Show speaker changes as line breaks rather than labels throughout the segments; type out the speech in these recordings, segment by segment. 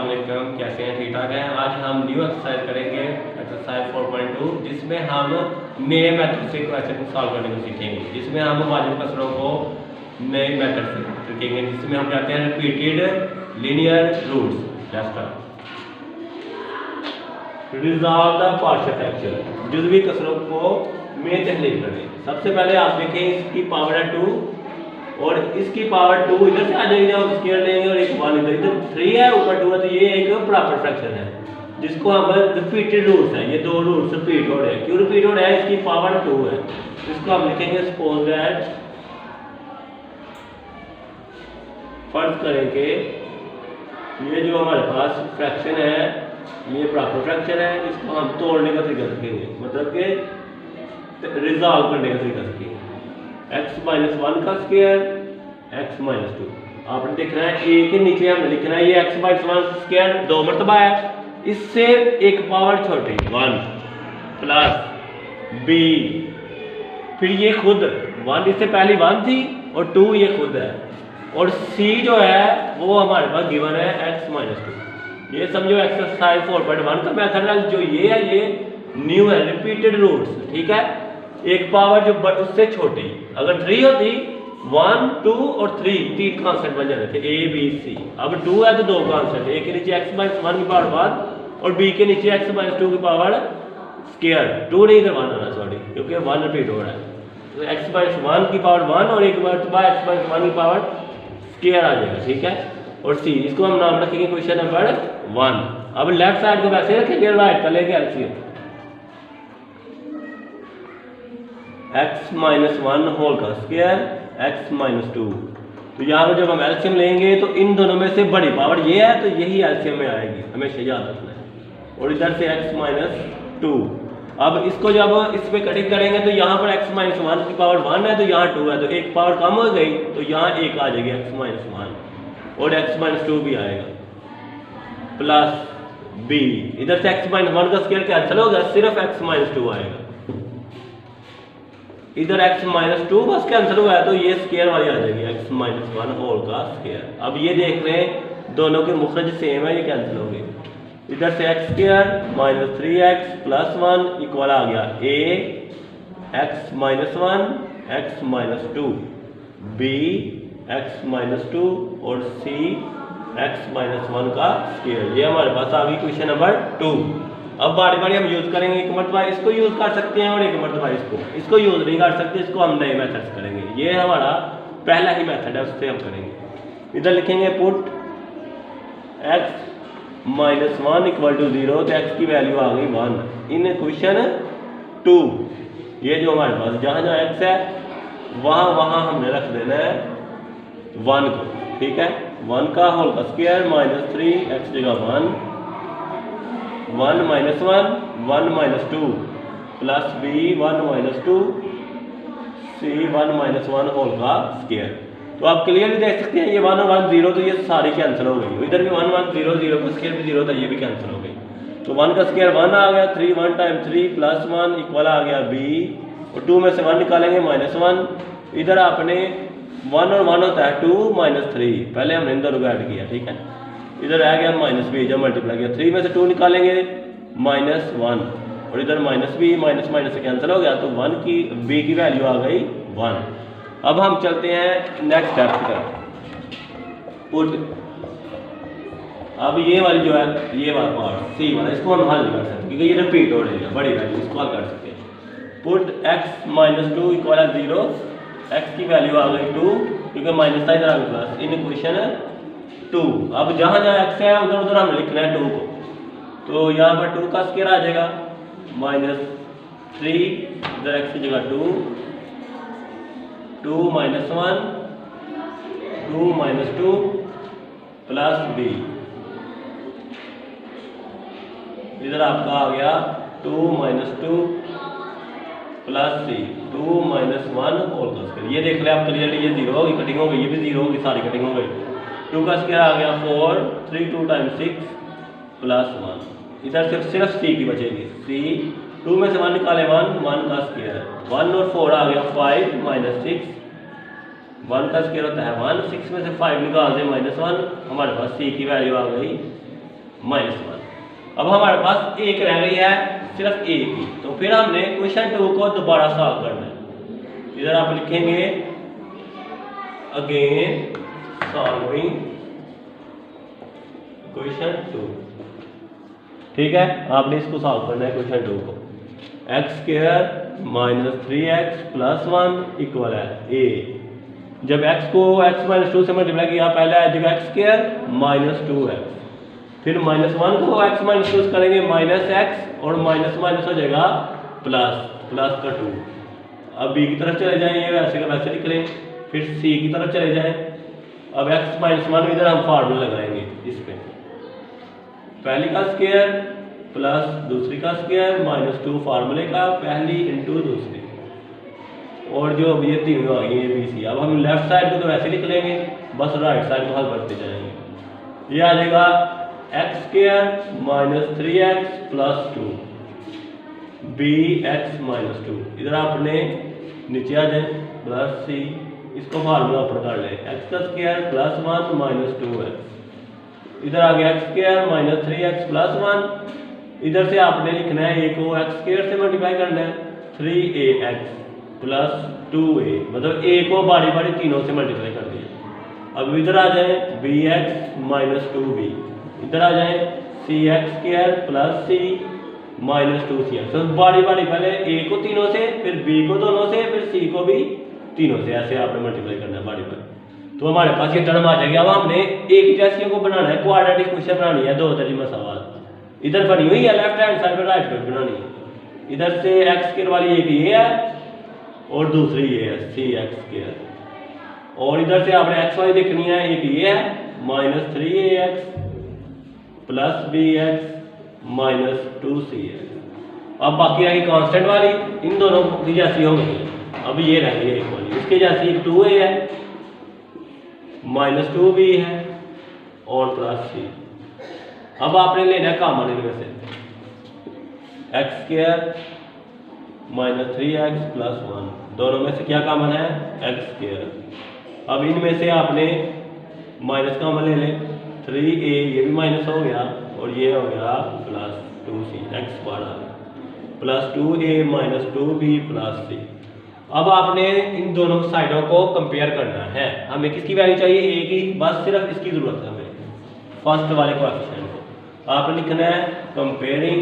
अस्सलाम वालेकुम, कैसे हैं? ठीक ठाक हैं। आज हम न्यू एक्सरसाइज करेंगे, एक्सरसाइज 4.2, जिसमें हम नए मेथड से क्वेश्चन सॉल्व करने को सीखेंगे, जिसमें हम वाजिब कसरों को नए मेथड से सीखेंगे, जिसमें हम कहते हैं repeated linear roots. Resolve the partial fraction, जुज़वी कसरों को में तहलील करें। सबसे पहले आप देखें इसकी पावर है 2 और इसकी पावर 2 इधर से आ जाएगी जब स्क्वायर लेंगे और एक 1 इधर 3 है ऊपर 2 है, तो ये एक प्रॉपर फ्रैक्शन है जिसको हम रिपीटेड रूट्स है। ये दो रूट्स रिपीट हो रहे हैं। क्यों रिपीट हो रहे हैं? इसकी पावर 2 है, इसको हम लिखेंगे सपोज दैट, फर्ज करें कि ये जो हमारे पास फ्रैक्शन है ये प्रॉपर फ्रैक्शन है, इसको हम तोड़ने का तरीका सीखेंगे, मतलब कि रिजॉल्व करने का तरीका सीखेंगे। x-1 का स्क्वायर x-2 आपने देखना है a के नीचे हमने लिखना है ये x-1 स्क्वायर 2 मरतबा है, इससे एक पावर छोटी 1 प्लस b, फिर ये खुद 1 इससे पहली 1 थी और 2 ये खुद है, और c जो है वो हमारे पास गिवन है x-2। ये समझो एक्सरसाइज 4.1 का मेथड है। जो ये है ये न्यू है, रिपीटेड रूट्स, ठीक है। एक पावर जो उससे छोटी, अगर 3 होती 1 2 और 3 कांस्टेंट बन जाते थे a b c। अब 2 है तो 2 कांस्टेंट, a के नीचे x-1 की पावर 1 और b के नीचे x-2 की पावर स्क्वायर 2 नहीं इधर 1 आना, सॉरी, क्योंकि 1 रिपीट हो रहा है, तो x-1 की पावर 1 और एक बार x-1 की पावर स्क्वायर आ जाएगा, ठीक है। और c इसको हम नाम रखेंगे क्वेश्चन नंबर 1। अब लेफ्ट साइड को वैसे रखेंगे, राइट का लेंगे एलसीएम x-1 होल का स्क्वायर x-2। तो यहाँ पर जब हम एलसीएम लेंगे तो इन दोनों में से बड़ी पावर ये है, तो यही एलसीएम में आएगी, हमेशा याद रखना है। और इधर से x-2, अब इसको जब इस पे कटिंग करेंगे तो यहाँ पर x-1 की पावर 1 है तो यहाँ 2 है, तो एक पावर कम हो गई, तो यहाँ एक आ जाएगी x-1 और x-2 भी आएगा प्लस b। इधर से x-1 का स्क्वायर कैंसिल होगा, सिर्फ x-2 आएगा। इधर x-2 बस कैंसिल हुआ है तो ये स्क्वायर वाली आ जाएगी x-1 होल का स्क्वायर। अब ये देख रहे हैं दोनों के मुखरज सेम है, ये कैंसिल हो गए। इधर से x² 3x प्लस 1 इक्वल आ गया a x-1 x-2 b x-2 और c x-1 का स्क्वायर। ये हमारे पास आ गई क्वेश्चन नंबर 2। अब बारी बारी हम यूज करेंगे, एक मरतबा इसको यूज कर सकते हैं और एक मरतबा इसको यूज नहीं कर सकते, इसको हम नए मेथड्स करेंगे। ये हमारा पहला ही मेथड है, उससे हम करेंगे। इधर लिखेंगे पुट x-1 इक्वल टू 0, तो x की वैल्यू आ गई 1 इन क्वेश्चन 2। ये जो हमारे पास जहाँ जहाँ x है वहाँ हमने रख देना है 1 को, ठीक है। 1 का होल का स्क्वायर -3x जगह 1 1 -1 2 प्लस b 1 2 c 1 होल का स्क्वायर। तो आप क्लियरली देख सकते हैं ये 1 और 1 0, तो ये सारी कैंसिल हो गई। इधर भी 1 1 0 0 का स्क्वायर भी 0 था, ये भी कैंसिल हो गई। तो 1 का स्क्वायर 1 आ गया, 3 1 टाइम 3 प्लस 1 इक्वल आ गया b, और 2 में से 1 निकालेंगे -1। इधर आपने 1 और 1 होता है 2 -3, पहले हमने इन दोनों को ऐड किया, ठीक है। इधर आ गया -b, जब मल्टीप्लाई किया 3 में से 2 निकालेंगे -1, और इधर -b माइनस से कैंसिल हो गया, तो 1 की b की वैल्यू आ गई 1। अब हम चलते हैं नेक्स्ट स्टेप की तरफ। पुट, अब ये वाली जो है ये वाला पार्ट सी वाला, इसको हम हल नहीं कर सकते क्योंकि ये रिपीट हो रही है बड़ी वैल्यू, इसको हल कर सकते हैं। पुट x-2 इक्वल 0, x की वैल्यू आ गई 2 क्योंकि माइनस था, इधर आ गया प्लस इन इक्वेशन 2। अब जहाँ जहाँ x है उधर उधर हमें लिखना है 2 को, तो यहाँ पर 2 का स्क्वायर आ जाएगा -3, इधर x की जगह 2 2 -1 2 प्लस b, इधर आपका आ गया 2 2 प्लस c 2 -1 होल का स्क्वायर। ये देख ले आप क्लियरली, ये 0 होगी, कटिंग हो गई, ये भी 0 होगी, सारी कटिंग हो गई। 2 का स्क्वायर आ गया 4 3 2 टाइम 6 प्लस 1। इधर सिर्फ c की बचेगी, c 2 में से 1 निकाले 1 का स्क्वायर 1 और 4 आ गया 5 -6, 1 का स्क्वायर होता है 1, 6 में से 5 निकाल दें -1, हमारे पास c की वैल्यू आ गई -1। अब हमारे पास एक रह गई है सिर्फ ए की, तो फिर हमने क्वेश्चन 2 को दोबारा सॉल्व करना है। इधर आप लिखेंगे अगेन सॉल्विंग क्वेश्चन 2। ठीक है, आपने इसको सॉल्व करना है क्वेश्चन 2 को। x² - 3x + 1 इक्वल है a। जब x को x - 2 से मल्टीप्लाई किया, पहले आ जाएगा x² - 2x, फिर -1 को x - 2 करेंगे -x, और माइनस माइनस हो जाएगा प्लस का 2। अब b की तरफ चले जाएंगे, वैसे का वैसे निकलें, फिर c की तरफ चले जाएं। अब x - 1 इधर हम फार्मूला लगाएंगे इस पे, पहली का स्क्वायर प्लस दूसरी का स्क्वायर -2 फार्मूले का, पहली इंटू दूसरी, और जो अब ये तीनों आ गई ये बी सी। अब हम लेफ्ट साइड को तो वैसे लिख लेंगे, बस राइट साइड को हल करते जाएंगे। ये आ जाएगा x² - 3x + 2 bx - 2। इधर आपने नीचे आ जाए प्लस सी, इसको फार्मूला ऊपर कर ले, x² + 1 - 2x। इधर आ गया x² - 3x + 1। इधर से आपने लिखना है a को x² से मल्टीप्लाई करना है, 3ax + 2a, मतलब a को बारी बारी तीनों से मल्टीप्लाई कर दिया। अब इधर आ जाए bx - 2b, इधर आ जाए cx² + c - 2cx। तो बारी बारी पहले a को तीनों से, फिर b को दोनों से, फिर c को भी तीनों से, ऐसे आपने मल्टीप्लाई करना है बारी बारी। तो हमारे पास ये टर्म आ जाएगी। अब हमने एक जैसियों को बनाना है, क्वाड्रेटिक क्वेश्चन बनानी है, 2 दर्जे सवाल इधर बनी हुई है, लेफ्ट हैंड साइड पर राइट पर बनानी है। इधर से x² वाली एक ये है और दूसरी ये है cx², और इधर से आपने x वाली देखनी है, एक ये है -3ax + bx - 2cx। अब बाकी रही कांस्टेंट वाली, इन दोनों की जैसी हो गई। अब ये रह गई एक वाली, इसके जैसी एक 2a है, -2b है और +c। अब आपने लेना है कॉमन इनमें से, x² - 3x + 1, दोनों में से क्या कॉमन है x²। अब इनमें से आपने माइनस कॉमन ले लें, 3a ये भी माइनस हो गया, और ये हो गया +2c, x बढ़ा +2a - 2b + c। अब आपने इन दोनों साइडों को कंपेयर करना है। हमें किसकी वैल्यू चाहिए, a की, बस सिर्फ इसकी जरूरत है हमें, फर्स्ट वाले कोएफिशिएंट को। आपने लिखना है कंपेयरिंग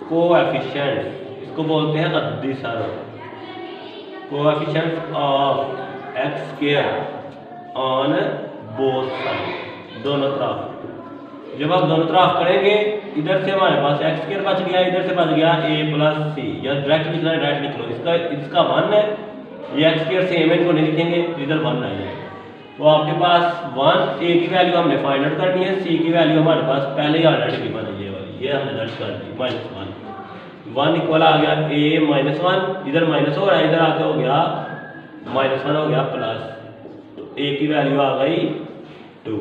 कोएफिशिएंट, इसको बोलते हैं अद्दिसर, coefficient of x² on both side, दोनों तरफ। जब आप दोनों तरफ करेंगे, इधर से हमारे पास x² बच गया, इधर से बच गया a + c, या डायरेक्ट लिखना है डायरेक्ट लिख लो, इसका 1 है, ये x² सेम है, इनको नहीं लिखेंगे, इधर 1 आ जाएगा। तो आपके पास 1, a की वैल्यू हमने फाइंड आउट करनी है, c की वैल्यू हमारे पास पहले ही ऑलरेडी गिवन है, ये वाली, ये हमने दर्ज कर दी -1 इक्वल आ गया a - 1, इधर माइनस हो रहा है, इधर आके हो गया -1 हो गया प्लस, तो a की वैल्यू आ गई 2।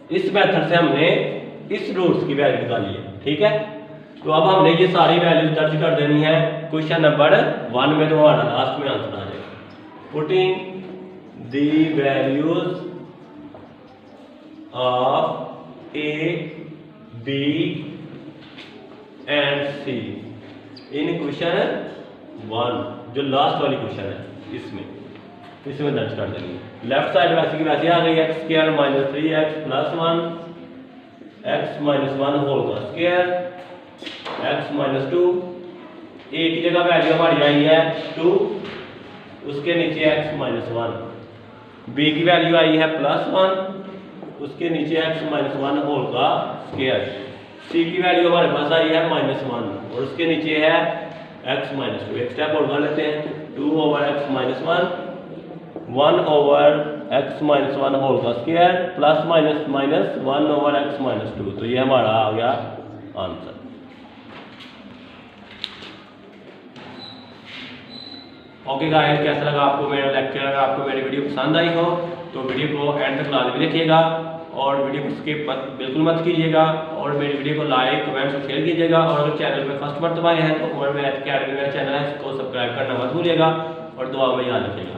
इस मेथड से हमने इस रूट्स की वैल्यू निकाली है। ठीक है, तो अब हमने ये सारी वैल्यू दर्ज कर देनी है क्वेश्चन नंबर 1 में, तो हमारा लास्ट में आंसर आ जाएगा। Putting the values of a, b and c in question 1, जो लास्ट वाली क्वेश्चन है, इसमें दर्ज कर देंगे। लेफ्ट साइड वैसे की वैसे आ गई, x² - 3x + 1 x - 1 होल का स्क्वायर, x - 2, a की जगह वैल्यू हमारी आई है 2, उसके नीचे x - 1, b की वैल्यू आई है +1, उसके नीचे x - 1 होल का स्क्वायर, c की वैल्यू हमारे पास आई है -1, और उसके नीचे है x - 2। एक स्टेप और कर लेते हैं, 2/x - 1 1/x - 1 होल का square plus minus minus 1/x - 2। तो ये हमारा आ गया आंसर। ओके गाइस, कैसा लगा आपको मेरा लेक्चर? अगर आपको मेरी वीडियो पसंद आई हो तो वीडियो को एंड तक लाजमी देखिएगा, और वीडियो को स्किप बिल्कुल मत कीजिएगा, और मेरी वीडियो को लाइक कमेंट और शेयर कीजिएगा। और अगर चैनल पे फर्स्ट मरतबा आए हैं तो उमर मैथ अकेडमी मेरा चैनल है, इसको सब्सक्राइब करना मत भूलिएगा, और दुआ में याद रखिएगा।